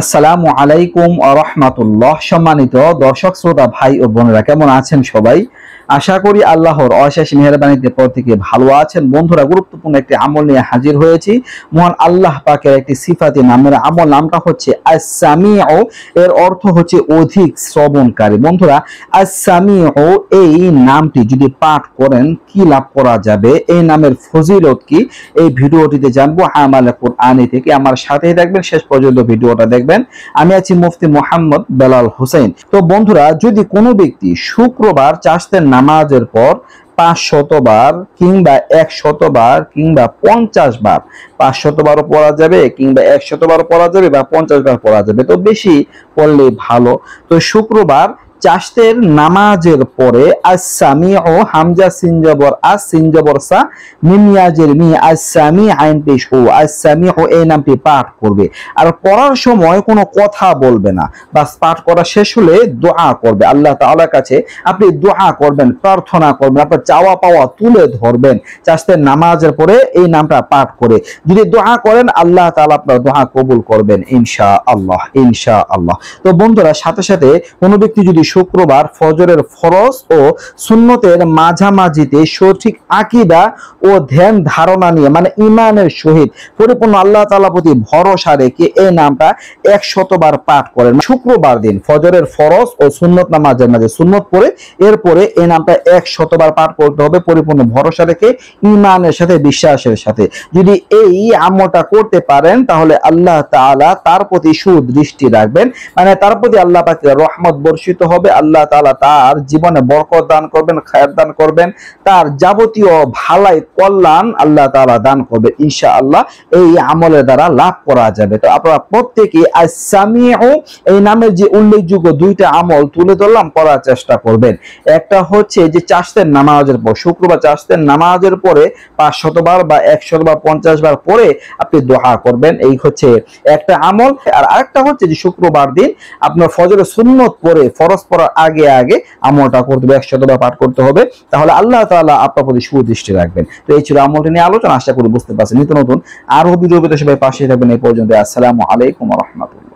আসসালামু আলাইকুম ওয়া রাহমাতুল্লাহ। সম্মানিত দর্শক শ্রোতা ভাই ও বোনেরা, কেমন আছেন সবাই? আশা করি আল্লাহর অশেষ মেহেরবানিতে প্রত্যেকে ভালো আছেন। বন্ধুরা, গুরুত্বপূর্ণ একটি আমল নিয়ে হাজির হয়েছি। মহান আল্লাহ পাকের একটি সিফাতি নামের আমল, নামটা হচ্ছে আস-সামিউ। এর অর্থ হচ্ছে অধিক শ্রবণকারী। বন্ধুরা, আস-সামিউ এই নামটি যদি পাঠ করেন কি লাভ করা যাবে, এই নামের ফজিলত কি, এই ভিডিওটিতে জানবো আমালে কুরআনি থেকে। আমার সাথেই থাকবেন, শেষ পর্যন্ত ভিডিওটা দেখবেন। আমি আছি মুফতি মোহাম্মদ বেলাল হোসেন। তো বন্ধুরা, যদি কোনো ব্যক্তি শুক্রবার চাষতের নামাজের পর 500 বার কিংবা 100 বার কিংবা 50 বার, 500 বারও পড়া যাবে কিংবা 100 বারও পড়া যাবে বা 50 বার পড়া যাবে, তো বেশি পড়লে ভালো। তো শুক্রবার চাষতের নামাজের পরে আস-সামিউ, হামজা সিন জবর আস, সিন জবর সা, মিম ইয়াজের মি, আস-সামি আইন পেশ ও, আস-সামিউ এই নামটি পাঠ করবে। আর পড়ার সময় কোনো কথা বলবে না, বাস পাঠ করা শেষ হলে দোয়া করবে। আল্লাহ তাআলার কাছে আপনি দোয়া করবেন, প্রার্থনা করবেন, আপনার চাওয়া পাওয়া তুলে ধরবেন চাষতের নামাজের পরে এই নামটা পাঠ করে। যদি দোয়া করেন আল্লাহ তাআলা আপনার দোয়া কবুল করবেন ইনশাআল্লাহ, ইনশাআল্লাহ। তো বন্ধুরা, সাথে সাথে কোনো ব্যক্তি যদি শুক্রবার ফজরের ফরজ ও সুন্নতের মাঝামাঝিতে সঠিক আকীদা ও ধ্যান ধারণা নিয়ে, মানে ঈমানের সহিত পরিপূর্ণ আল্লাহ তাআলার প্রতি ভরসা রেখে এই নামটা 100 বার পাঠ করেন, শুক্রবার দিন ফজরের ফরজ ও সুন্নত নামাজের মাঝে সুন্নত পড়ে এরপরে এই নামটা 100 বার পাঠ করতে হবে পরিপূর্ণ ভরসা রেখে, ঈমানের সাথে, বিশ্বাসের সাথে। যদি এই আমলটা করতে পারেন তাহলে আল্লাহ তাআলা তার প্রতি সুদৃষ্টি রাখবেন, মানে তার প্রতি আল্লাহ পাকের রহমত বর্ষিত হবে। আল্লাহ তাআলা তার জীবনে বরকত দান করবেন, খায়ের দান করবেন, তার যাবতীয় ভালাই কল্যাণ আল্লাহ তাআলা দান করবেন ইনশাআল্লাহ। এই আমলের দ্বারা লাভ করা যাবে। তো আপনারা প্রত্যেকে আস-সামিউ এই নামের যে উল্লেখযোগ্য দুইটা আমল তুলে ধরলাম, করার চেষ্টা করবেন। একটা হচ্ছে যে চাষতের নামাজের পর, শুক্রবার চাষতের নামাজের পরে 500 বার বা 100 বার 50 বার পরে আপনি দোয়া করবেন, এই হচ্ছে একটা আমল। আর আরেকটা হচ্ছে যে শুক্রবার দিন আপনার ফজরের সুন্নত পরে, ফরজ পড়ার আগে আগে আমলটা করতে হবে, 100 বার পাঠ করতে হবে, তাহলে আল্লাহ তাআলা আপনার প্রতি সুদৃষ্টি রাখবেন। তো এই ছিল আমলটি নিয়ে আলোচনা। আশা করি বুঝতে পারছেন। নিত্য নতুন আরো ভিডিও পেতে সবাই পাশে থাকবেন। এই পর্যন্ত আসসালামু আলাইকুম ওয়া রাহমাতুল্লাহ।